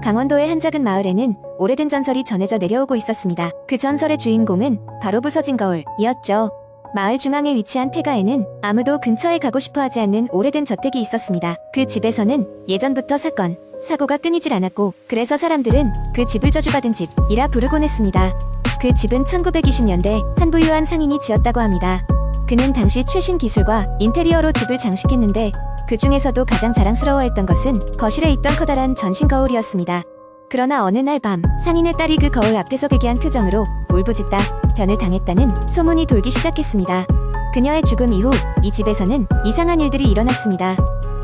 강원도의 한 작은 마을에는 오래된 전설이 전해져 내려오고 있었습니다. 그 전설의 주인공은 바로 부서진 거울이었죠. 마을 중앙에 위치한 폐가에는 아무도 근처에 가고 싶어 하지 않는 오래된 저택이 있었습니다. 그 집에서는 예전부터 사고가 끊이질 않았고, 그래서 사람들은 그 집을 저주받은 집이라 부르곤 했습니다. 그 집은 1920년대 한 부유한 상인이 지었다고 합니다. 그는 당시 최신 기술과 인테리어로 집을 장식했는데, 그 중에서도 가장 자랑스러워했던 것은 거실에 있던 커다란 전신 거울이었습니다. 그러나 어느 날 밤, 상인의 딸이 그 거울 앞에서 괴괴한 표정으로 울부짖다 변을 당했다는 소문이 돌기 시작했습니다. 그녀의 죽음 이후 이 집에서는 이상한 일들이 일어났습니다.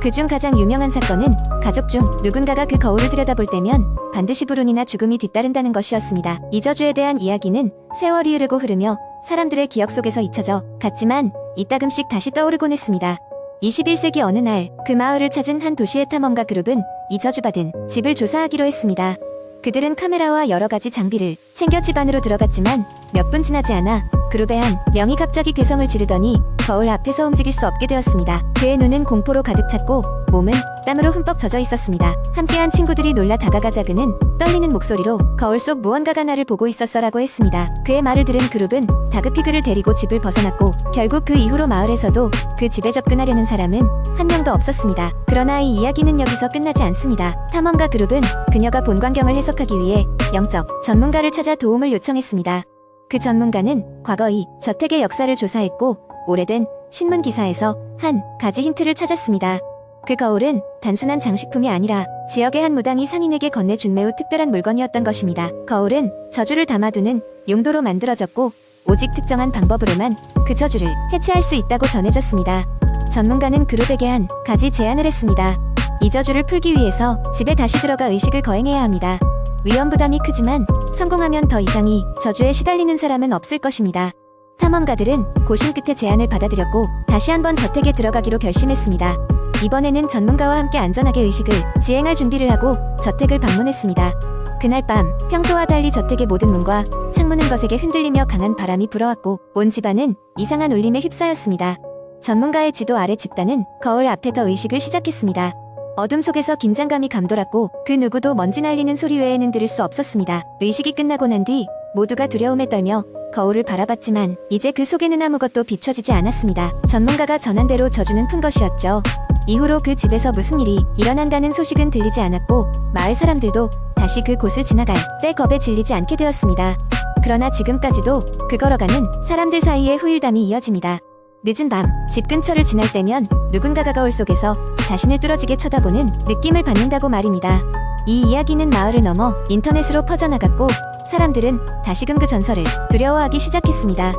그중 가장 유명한 사건은 가족 중 누군가가 그 거울을 들여다볼 때면 반드시 불운이나 죽음이 뒤따른다는 것이었습니다. 이 저주에 대한 이야기는 세월이 흐르며 사람들의 기억 속에서 잊혀져 갔지만 이따금씩 다시 떠오르곤 했습니다. 21세기 어느 날 그 마을을 찾은 한 도시의 탐험가 그룹은 이 저주받은 집을 조사하기로 했습니다. 그들은 카메라와 여러 가지 장비를 챙겨 집 안으로 들어갔지만 몇 분 지나지 않아 그룹의 한 명이 갑자기 괴성을 지르더니 거울 앞에서 움직일 수 없게 되었습니다. 그의 눈은 공포로 가득 찼고 몸은 땀으로 흠뻑 젖어 있었습니다. 함께한 친구들이 놀라 다가가자 그는 떨리는 목소리로 거울 속 무언가가 나를 보고 있었어라고 했습니다. 그의 말을 들은 그룹은 다급히 그를 데리고 집을 벗어났고, 결국 그 이후로 마을에서도 그 집에 접근하려는 사람은 한 명도 없었습니다. 그러나 이 이야기는 여기서 끝나지 않습니다. 탐험가 그룹은 그녀가 본 광경을 해석하기 위해 영적 전문가를 찾아 도움을 요청했습니다. 그 전문가는 과거 이 저택의 역사를 조사했고, 오래된 신문 기사에서 한 가지 힌트를 찾았습니다. 그 거울은 단순한 장식품이 아니라 지역의 한 무당이 상인에게 건네준 매우 특별한 물건이었던 것입니다. 거울은 저주를 담아두는 용도로 만들어졌고, 오직 특정한 방법으로만 그 저주를 해체할 수 있다고 전해졌습니다. 전문가는 그룹에게 한 가지 제안을 했습니다. 이 저주를 풀기 위해서 집에 다시 들어가 의식을 거행해야 합니다. 위험 부담이 크지만 성공하면 더 이상이 저주에 시달리는 사람은 없을 것입니다. 탐험가들은 고심 끝에 제안을 받아들였고 다시 한번 저택에 들어가기로 결심했습니다. 이번에는 전문가와 함께 안전하게 의식을 지행할 준비를 하고 저택을 방문했습니다. 그날 밤 평소와 달리 저택의 모든 문과 창문은 거세게 흔들리며 강한 바람이 불어왔고 온 집안은 이상한 울림에 휩싸였습니다. 전문가의 지도 아래 집단은 거울 앞에 더 의식을 시작했습니다. 어둠 속에서 긴장감이 감돌았고 그 누구도 먼지 날리는 소리 외에는 들을 수 없었습니다. 의식이 끝나고 난 뒤 모두가 두려움에 떨며 거울을 바라봤지만 이제 그 속에는 아무것도 비춰지지 않았습니다. 전문가가 전한 대로 저주는 푼 것이었죠. 이후로 그 집에서 무슨 일이 일어난다는 소식은 들리지 않았고 마을 사람들도 다시 그 곳을 지나갈 때 겁에 질리지 않게 되었습니다. 그러나 지금까지도 그 걸어가는 사람들 사이에 후일담이 이어집니다. 늦은 밤 집 근처를 지날 때면 누군가가 거울 속에서 자신을 뚫어지게 쳐다보는 느낌을 받는다고 말입니다. 이 이야기는 마을을 넘어 인터넷으로 퍼져나갔고 사람들은 다시금 그 전설을 두려워하기 시작했습니다.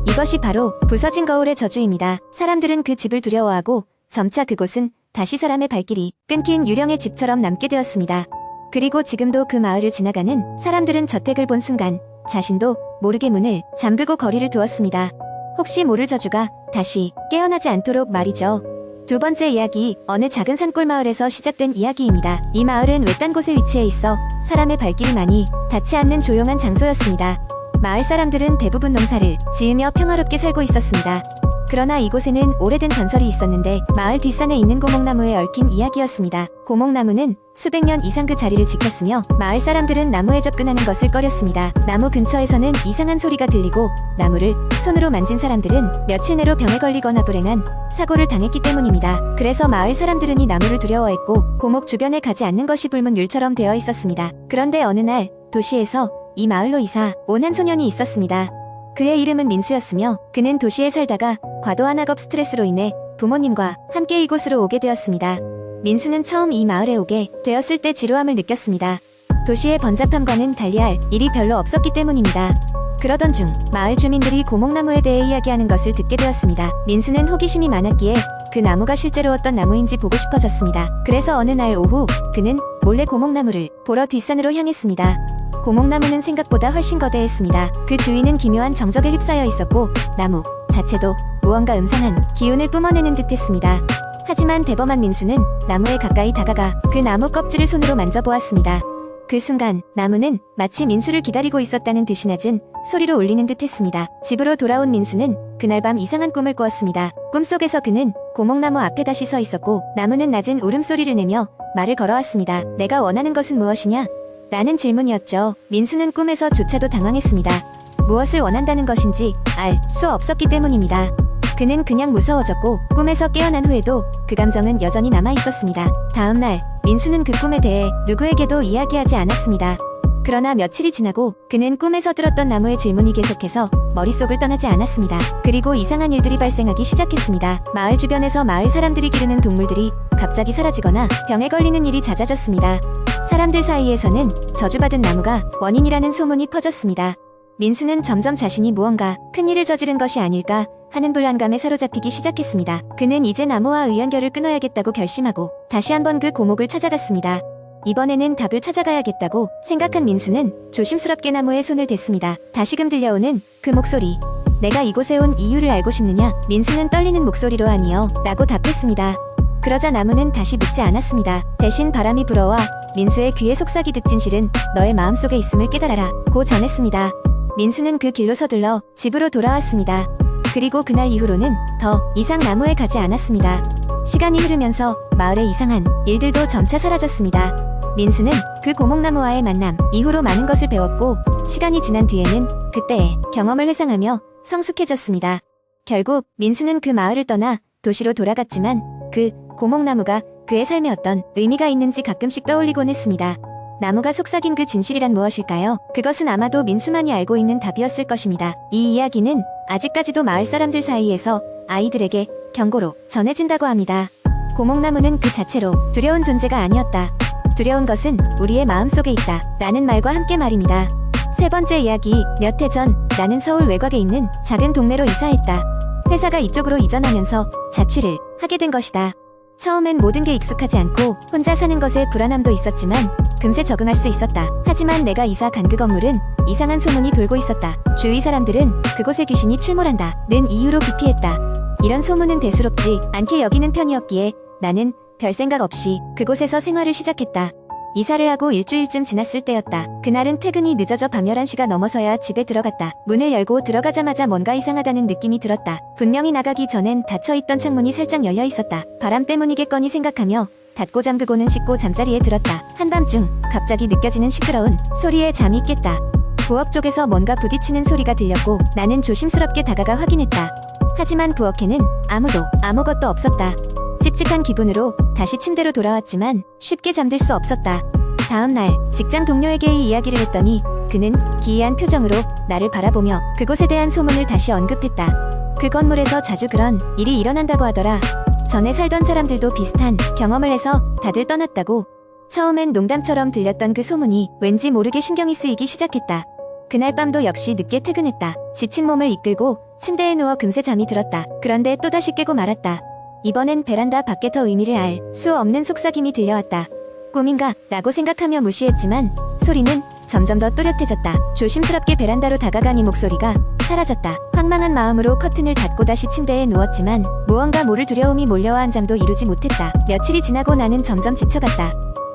이것이 바로 부서진 거울의 저주입니다. 사람들은 그 집을 두려워하고 점차 그곳은 다시 사람의 발길이 끊긴 유령의 집처럼 남게 되었습니다. 그리고 지금도 그 마을을 지나가는 사람들은 저택을 본 순간 자신도 모르게 문을 잠그고 거리를 두었습니다. 혹시 모를 저주가 다시 깨어나지 않도록 말이죠. 두 번째 이야기, 어느 작은 산골 마을에서 시작된 이야기입니다. 이 마을은 외딴 곳에 위치해 있어 사람의 발길이 많이 닿지 않는 조용한 장소였습니다. 마을 사람들은 대부분 농사를 지으며 평화롭게 살고 있었습니다. 그러나 이곳에는 오래된 전설이 있었는데 마을 뒷산에 있는 고목나무에 얽힌 이야기였습니다. 고목나무는 수백 년 이상 그 자리를 지켰으며 마을 사람들은 나무에 접근하는 것을 꺼렸습니다. 나무 근처에서는 이상한 소리가 들리고 나무를 손으로 만진 사람들은 며칠 내로 병에 걸리거나 불행한 사고를 당했기 때문입니다. 그래서 마을 사람들은 이 나무를 두려워했고 고목 주변에 가지 않는 것이 불문율처럼 되어 있었습니다. 그런데 어느 날 도시에서 이 마을로 이사 온 한 소년이 있었습니다. 그의 이름은 민수였으며 그는 도시에 살다가 과도한 학업 스트레스로 인해 부모님과 함께 이곳으로 오게 되었습니다. 민수는 처음 이 마을에 오게 되었을 때 지루함을 느꼈습니다. 도시의 번잡함과는 달리할 일이 별로 없었기 때문입니다. 그러던 중 마을 주민들이 고목나무에 대해 이야기하는 것을 듣게 되었습니다. 민수는 호기심이 많았기에 그 나무가 실제로 어떤 나무인지 보고 싶어졌습니다. 그래서 어느 날 오후 그는 몰래 고목나무를 보러 뒷산으로 향했습니다. 고목나무는 생각보다 훨씬 거대했습니다. 그 주위는 기묘한 정적에 휩싸여 있었고 나무 자체도 무언가 음산한 기운을 뿜어내는 듯했습니다. 하지만 대범한 민수는 나무에 가까이 다가가 그 나무 껍질을 손으로 만져보았습니다. 그 순간 나무는 마치 민수를 기다리고 있었다는 듯이 낮은 소리로 울리는 듯했습니다. 집으로 돌아온 민수는 그날 밤 이상한 꿈을 꾸었습니다. 꿈속에서 그는 고목나무 앞에 다시 서 있었고 나무는 낮은 울음소리를 내며 말을 걸어왔습니다. 내가 원하는 것은 무엇이냐? 라는 질문이었죠. 민수는 꿈에서조차도 당황했습니다. 무엇을 원한다는 것인지 알 수 없었기 때문입니다. 그는 그냥 무서워졌고 꿈에서 깨어난 후에도 그 감정은 여전히 남아있었습니다. 다음날 민수는 그 꿈에 대해 누구에게도 이야기하지 않았습니다. 그러나 며칠이 지나고 그는 꿈에서 들었던 나무의 질문이 계속해서 머릿속을 떠나지 않았습니다. 그리고 이상한 일들이 발생하기 시작했습니다. 마을 주변에서 마을 사람들이 기르는 동물들이 갑자기 사라지거나 병에 걸리는 일이 잦아졌습니다. 사람들 사이에서는 저주받은 나무가 원인이라는 소문이 퍼졌습니다. 민수는 점점 자신이 무언가 큰일을 저지른 것이 아닐까 하는 불안감에 사로잡히기 시작했습니다. 그는 이제 나무와 의연결을 끊어야겠다고 결심하고 다시 한번 그 고목을 찾아갔습니다. 이번에는 답을 찾아가야겠다고 생각한 민수는 조심스럽게 나무에 손을 댔습니다. 다시금 들려오는 그 목소리. 내가 이곳에 온 이유를 알고 싶느냐? 민수는 떨리는 목소리로 아니요 라고 답했습니다. 그러자 나무는 다시 묻지 않았습니다. 대신 바람이 불어와 민수의 귀에 속삭이듯 진실은 너의 마음속에 있음을 깨달아라 고 전했습니다. 민수는 그 길로 서둘러 집으로 돌아왔습니다. 그리고 그날 이후로는 더 이상 나무에 가지 않았습니다. 시간이 흐르면서 마을의 이상한 일들도 점차 사라졌습니다. 민수는 그 고목나무와의 만남 이후로 많은 것을 배웠고 시간이 지난 뒤에는 그때의 경험을 회상하며 성숙해졌습니다. 결국 민수는 그 마을을 떠나 도시로 돌아갔지만 그 고목나무가 그의 삶에 어떤 의미가 있는지 가끔씩 떠올리곤 했습니다. 나무가 속삭인 그 진실이란 무엇일까요? 그것은 아마도 민수만이 알고 있는 답이었을 것입니다. 이 이야기는 아직까지도 마을 사람들 사이에서 아이들에게 경고로 전해진다고 합니다. 고목나무는 그 자체로 두려운 존재가 아니었다. 두려운 것은 우리의 마음속에 있다. 라는 말과 함께 말입니다. 세 번째 이야기, 몇 해 전 나는 서울 외곽에 있는 작은 동네로 이사했다. 회사가 이쪽으로 이전하면서 자취를 하게 된 것이다. 처음엔 모든 게 익숙하지 않고 혼자 사는 것에 불안함도 있었지만 금세 적응할 수 있었다. 하지만 내가 이사 간 그 건물은 이상한 소문이 돌고 있었다. 주위 사람들은 그곳에 귀신이 출몰한다 는 이유로 기피했다. 이런 소문은 대수롭지 않게 여기는 편이었기에 나는 별 생각 없이 그곳에서 생활을 시작했다. 이사를 하고 일주일쯤 지났을 때였다. 그날은 퇴근이 늦어져 밤 11시가 넘어서야 집에 들어갔다. 문을 열고 들어가자마자 뭔가 이상하다는 느낌이 들었다. 분명히 나가기 전엔 닫혀있던 창문이 살짝 열려 있었다. 바람 때문이겠거니 생각하며 닫고 잠그고는 씻고 잠자리에 들었다. 한밤중 갑자기 느껴지는 시끄러운 소리에 잠이 깼다. 부엌 쪽에서 뭔가 부딪히는 소리가 들렸고 나는 조심스럽게 다가가 확인했다. 하지만 부엌에는 아무것도 없었다. 찝찝한 기분으로 다시 침대로 돌아왔지만 쉽게 잠들 수 없었다. 다음날 직장 동료에게 이 이야기를 했더니 그는 기이한 표정으로 나를 바라보며 그곳에 대한 소문을 다시 언급했다. 그 건물에서 자주 그런 일이 일어난다고 하더라. 전에 살던 사람들도 비슷한 경험을 해서 다들 떠났다고. 처음엔 농담처럼 들렸던 그 소문이 왠지 모르게 신경이 쓰이기 시작했다. 그날 밤도 역시 늦게 퇴근했다. 지친 몸을 이끌고 침대에 누워 금세 잠이 들었다. 그런데 또다시 깨고 말았다. 이번엔 베란다 밖에 더 의미를 알 수 없는 속삭임이 들려왔다. 꿈인가? 라고 생각하며 무시했지만 소리는 점점 더 또렷해졌다. 조심스럽게 베란다로 다가간 이 목소리가 사라졌다. 황망한 마음으로 커튼을 닫고 다시 침대에 누웠지만 무언가 모를 두려움이 몰려와 한잠도 이루지 못했다. 며칠이 지나고 나는 점점 지쳐갔다.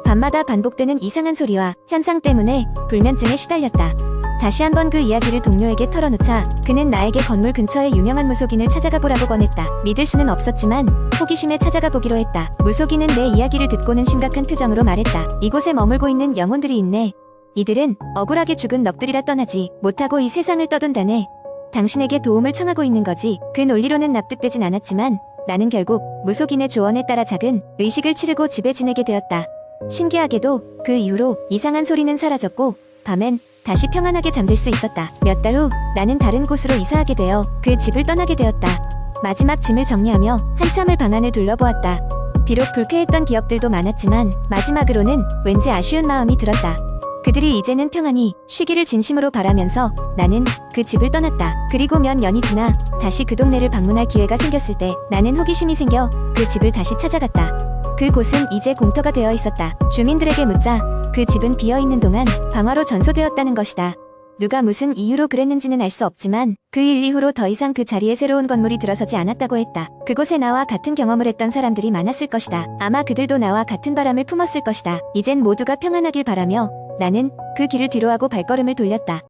밤마다 반복되는 이상한 소리와 현상 때문에 불면증에 시달렸다. 다시 한번 그 이야기를 동료에게 털어놓자 그는 나에게 건물 근처에 유명한 무속인을 찾아가 보라고 권했다. 믿을 수는 없었지만 호기심에 찾아가 보기로 했다. 무속인은 내 이야기를 듣고는 심각한 표정으로 말했다. 이곳에 머물고 있는 영혼들이 있네. 이들은 억울하게 죽은 넋들이라 떠나지 못하고 이 세상을 떠돈다네. 당신에게 도움을 청하고 있는 거지. 그 논리로는 납득되진 않았지만 나는 결국 무속인의 조언에 따라 작은 의식을 치르고 집에 지내게 되었다. 신기하게도 그 이후로 이상한 소리는 사라졌고 밤엔 다시 평안하게 잠들 수 있었다. 몇 달 후 나는 다른 곳으로 이사하게 되어 그 집을 떠나게 되었다. 마지막 짐을 정리하며 한참을 방안을 둘러보았다. 비록 불쾌했던 기억들도 많았지만 마지막으로는 왠지 아쉬운 마음이 들었다. 그들이 이제는 평안히 쉬기를 진심으로 바라면서 나는 그 집을 떠났다. 그리고 몇 년이 지나 다시 그 동네를 방문할 기회가 생겼을 때 나는 호기심이 생겨 그 집을 다시 찾아갔다. 그곳은 이제 공터가 되어 있었다. 주민들에게 묻자 그 집은 비어있는 동안 방화로 전소되었다는 것이다. 누가 무슨 이유로 그랬는지는 알 수 없지만 그 일 이후로 더 이상 그 자리에 새로운 건물이 들어서지 않았다고 했다. 그곳에 나와 같은 경험을 했던 사람들이 많았을 것이다. 아마 그들도 나와 같은 바람을 품었을 것이다. 이젠 모두가 평안하길 바라며 나는 그 길을 뒤로하고 발걸음을 돌렸다.